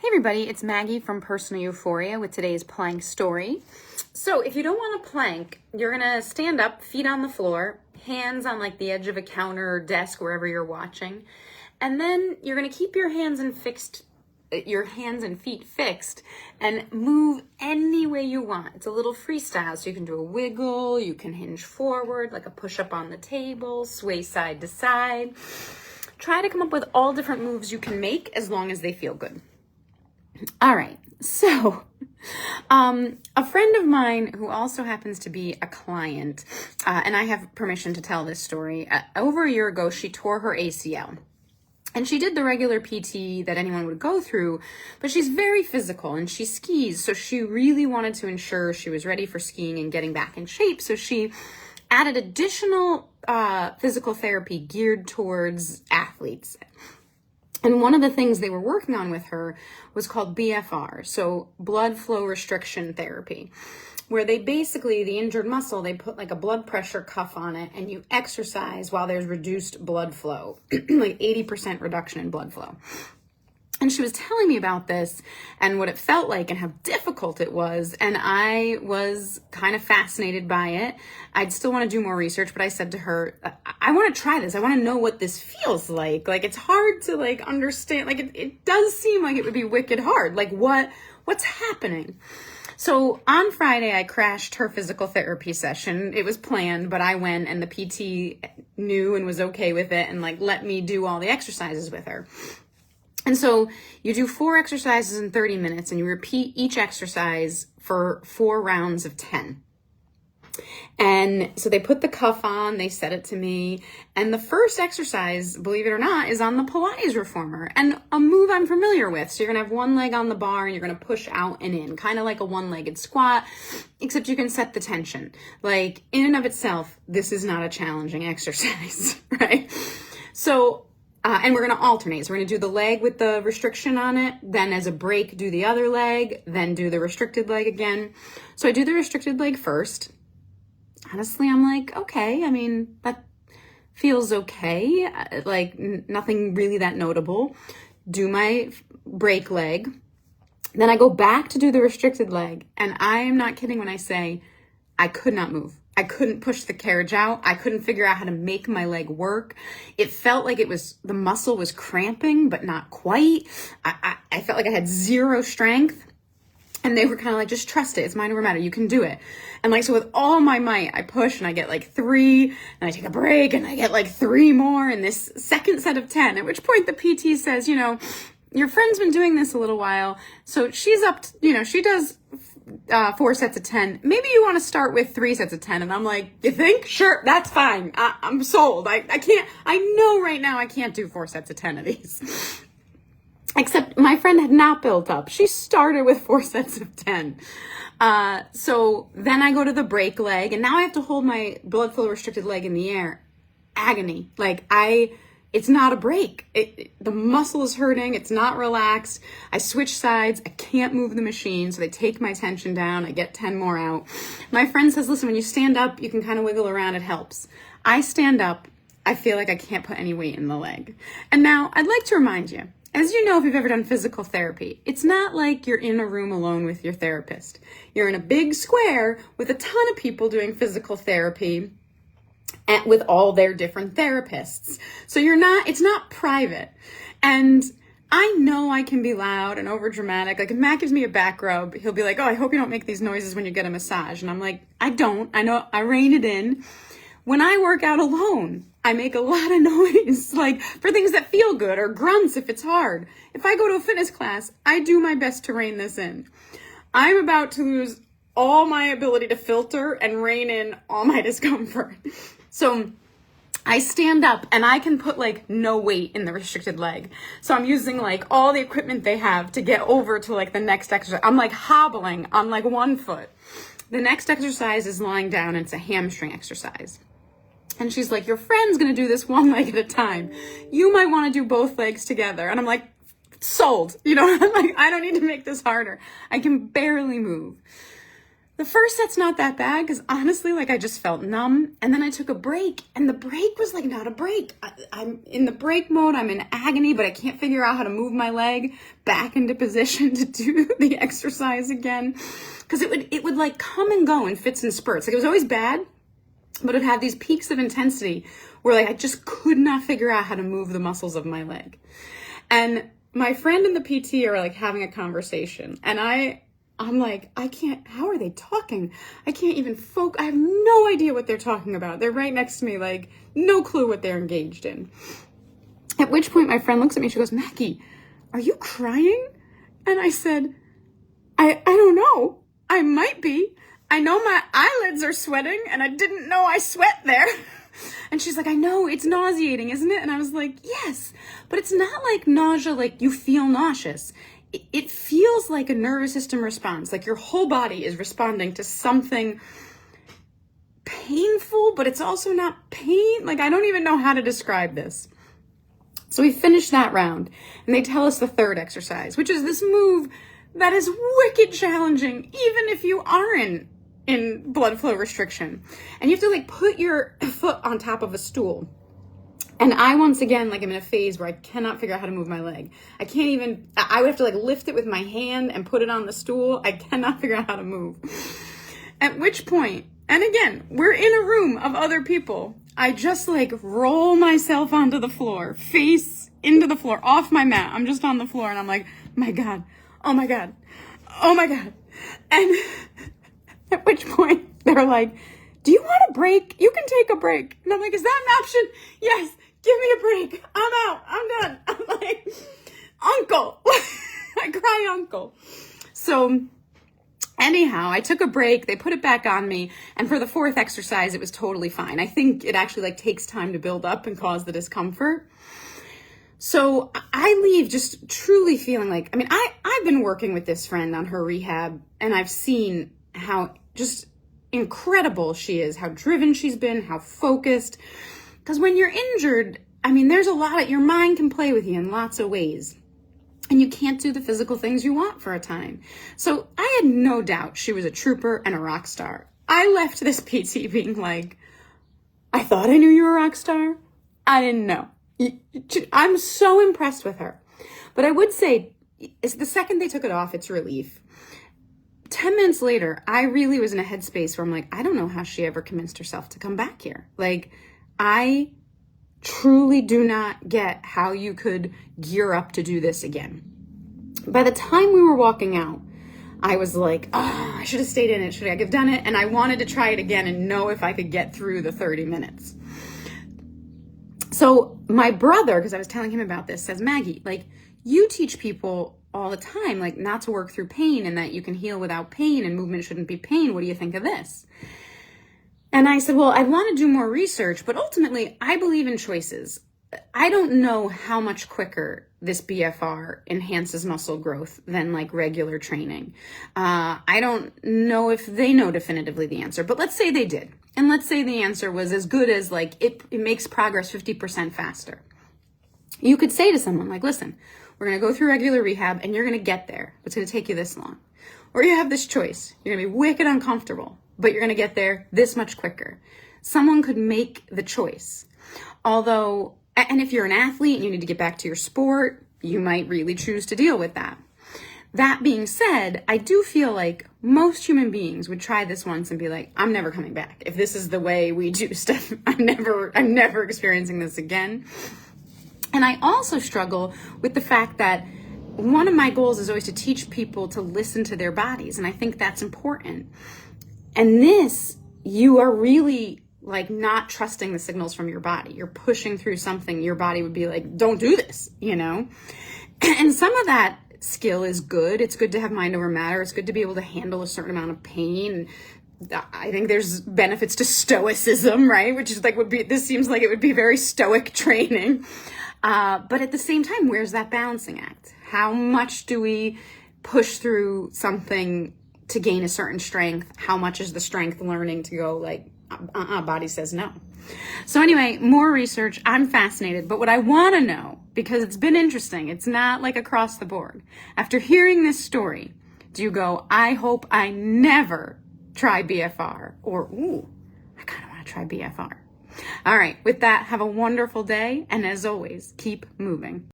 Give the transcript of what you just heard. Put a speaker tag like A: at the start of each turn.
A: Hey everybody, it's Maggie from Personal Euphoria with today's plank story. So if you don't want to plank, you're going to stand up, feet on the floor, hands on like the edge of a counter or desk, wherever you're watching. And then you're going to keep your hands and feet fixed and move any way you want. It's a little freestyle, so you can do a wiggle, you can hinge forward, like a push-up on the table, sway side to side. Try to come up with all different moves you can make as long as they feel good. All right, so a friend of mine who also happens to be a client, and I have permission to tell this story, over a year ago, she tore her ACL. And she did the regular PT that anyone would go through, but she's very physical and she skis, so she really wanted to ensure she was ready for skiing and getting back in shape, so she added additional physical therapy geared towards athletes. And one of the things they were working on with her was called BFR, so blood flow restriction therapy, where they basically, the injured muscle, they put like a blood pressure cuff on it and you exercise while there's reduced blood flow, like 80% reduction in blood flow. And she was telling me about this and what it felt like and how difficult it was. And I was kind of fascinated by it. I'd still want to do more research, but I said to her, I want to try this. I want to know what this feels like. Like, it's hard to like understand. Like, it does seem like it would be wicked hard. Like, what's happening? So on Friday, I crashed her physical therapy session. It was planned, but I went and the PT knew and was okay with it and like let me do all the exercises with her. And so you do 4 exercises in 30 minutes and you repeat each exercise for 4 rounds of 10. And so they put the cuff on, they set it to me. And the first exercise, believe it or not, is on the Pilates reformer and a move I'm familiar with. So you're going to have one leg on the bar and you're going to push out and in, kind of like a one-legged squat, except you can set the tension. Like, in and of itself, this is not a challenging exercise, right? So and we're going to alternate. So we're going to do the leg with the restriction on it. Then as a break, do the other leg. Then do the restricted leg again. So I do the restricted leg first. Honestly, I'm like, okay. I mean, that feels okay. Like nothing really that notable. Do my break leg. Then I go back to do the restricted leg. And I am not kidding when I say I could not move. I couldn't push the carriage out. I couldn't figure out how to make my leg work. It felt like the muscle was cramping, but not quite. I felt like I had zero strength. And they were kind of like, just trust it. It's mind over matter. You can do it. And like, so with all my might, I push and I get like 3 and I take a break and I get like 3 more in this second set of 10, at which point the PT says, your friend's been doing this a little while. So she's up to, she does 4 sets of 10. Maybe you want to start with 3 sets of 10. And I'm like, you think? Sure, that's fine. I'm sold. I know right now I can't do 4 sets of 10 of these. Except my friend had not built up. She started with 4 sets of 10. So then I go to the break leg and now I have to hold my blood flow restricted leg in the air. Agony. It's not a break. The muscle is hurting. It's not relaxed. I switch sides. I can't move the machine. So they take my tension down. I get 10 more out. My friend says, listen, when you stand up, you can kind of wiggle around. It helps. I stand up. I feel like I can't put any weight in the leg. And now I'd like to remind you, as you know, if you've ever done physical therapy, it's not like you're in a room alone with your therapist. You're in a big square with a ton of people doing physical therapy and with all their different therapists. So it's not private. And I know I can be loud and over dramatic. Like if Matt gives me a back rub, he'll be like, oh, I hope you don't make these noises when you get a massage. And I'm like, I don't. I know I rein it in. When I work out alone, I make a lot of noise, like for things that feel good or grunts if it's hard. If I go to a fitness class, I do my best to rein this in. I'm about to lose all my ability to filter and rein in all my discomfort. So I stand up and I can put like no weight in the restricted leg. So I'm using like all the equipment they have to get over to like the next exercise. I'm like hobbling on like one foot. The next exercise is lying down and it's a hamstring exercise. And she's like, your friend's going to do this one leg at a time. You might want to do both legs together. And I'm like, sold. I'm like, I don't need to make this harder. I can barely move. The first set's not that bad because honestly, like I just felt numb. And then I took a break and the break was like not a break. I'm in the break mode. I'm in agony, but I can't figure out how to move my leg back into position to do the exercise again. Because it would like come and go in fits and spurts. Like it was always bad, but it had these peaks of intensity where like I just could not figure out how to move the muscles of my leg. And my friend and the PT are like having a conversation and I'm like, I can't, how are they talking? I can't even focus. I have no idea what they're talking about. They're right next to me, like, no clue what they're engaged in. At which point my friend looks at me, she goes, Maggie, are you crying? And I said, I don't know. I might be. I know my eyelids are sweating and I didn't know I sweat there. And she's like, I know, it's nauseating, isn't it? And I was like, yes, but it's not like nausea, like you feel nauseous. It feels like a nervous system response, like your whole body is responding to something painful, but it's also not pain. Like, I don't even know how to describe this. So we finish that round and they tell us the third exercise, which is this move that is wicked challenging, even if you aren't in blood flow restriction. And you have to like put your foot on top of a stool. And I, once again, like I'm in a phase where I cannot figure out how to move my leg. I would have to like lift it with my hand and put it on the stool. I cannot figure out how to move. At which point, and again, we're in a room of other people. I just like roll myself onto the floor, face into the floor, off my mat. I'm just on the floor and I'm like, my God, oh my God, oh my God. And at which point they're like, do you want a break? You can take a break. And I'm like, is that an option? Yes. Give me a break. I'm out. I'm done. I'm like, uncle. I cry uncle. So anyhow, I took a break. They put it back on me. And for the fourth exercise, it was totally fine. I think it actually like takes time to build up and cause the discomfort. So I leave just truly feeling like, I mean, I've been working with this friend on her rehab and I've seen how just incredible she is, how driven she's been, how focused. Because when you're injured, I mean, there's a lot your mind can play with you in lots of ways. And you can't do the physical things you want for a time. So I had no doubt she was a trooper and a rock star. I left this PT being like, I thought I knew you were a rock star. I didn't know. I'm so impressed with her. But I would say, it's the second they took it off, it's relief. 10 minutes later, I really was in a headspace where I'm like, I don't know how she ever convinced herself to come back here. Like, I truly do not get how you could gear up to do this again. By the time we were walking out, I was like, I should have stayed in it. Should I have done it? And I wanted to try it again and know if I could get through the 30 minutes. So my brother, because I was telling him about this, says, Maggie, like, you teach people all the time, like, not to work through pain and that you can heal without pain and movement shouldn't be pain. What do you think of this? And I said, well, I want to do more research, but ultimately I believe in choices. I don't know how much quicker this BFR enhances muscle growth than like regular training. I don't know if they know definitively the answer, but let's say they did. And let's say the answer was as good as like, it makes progress 50% faster. You could say to someone like, listen, we're going to go through regular rehab and you're going to get there. It's going to take you this long. Or you have this choice. You're going to be wicked uncomfortable, but you're going to get there this much quicker. Someone could make the choice. Although, and if you're an athlete and you need to get back to your sport, you might really choose to deal with that. That being said, I do feel like most human beings would try this once and be like, I'm never coming back. If this is the way we do stuff, I'm never experiencing this again. And I also struggle with the fact that one of my goals is always to teach people to listen to their bodies. And I think that's important. And this, you are really like not trusting the signals from your body. You're pushing through something your body would be like, don't do this, you know? And some of that skill is good. It's good to have mind over matter. It's good to be able to handle a certain amount of pain. I think there's benefits to stoicism, right? Which is like, this seems like it would be very stoic training. But at the same time, where's that balancing act? How much do we push through something to gain a certain strength? How much is the strength learning to go like, body says no. So anyway, more research. I'm fascinated. But what I want to know, because it's been interesting, it's not like across the board. After hearing this story, do you go, I hope I never try BFR, or ooh, I kind of want to try BFR. All right, with that, have a wonderful day, and as always, keep moving.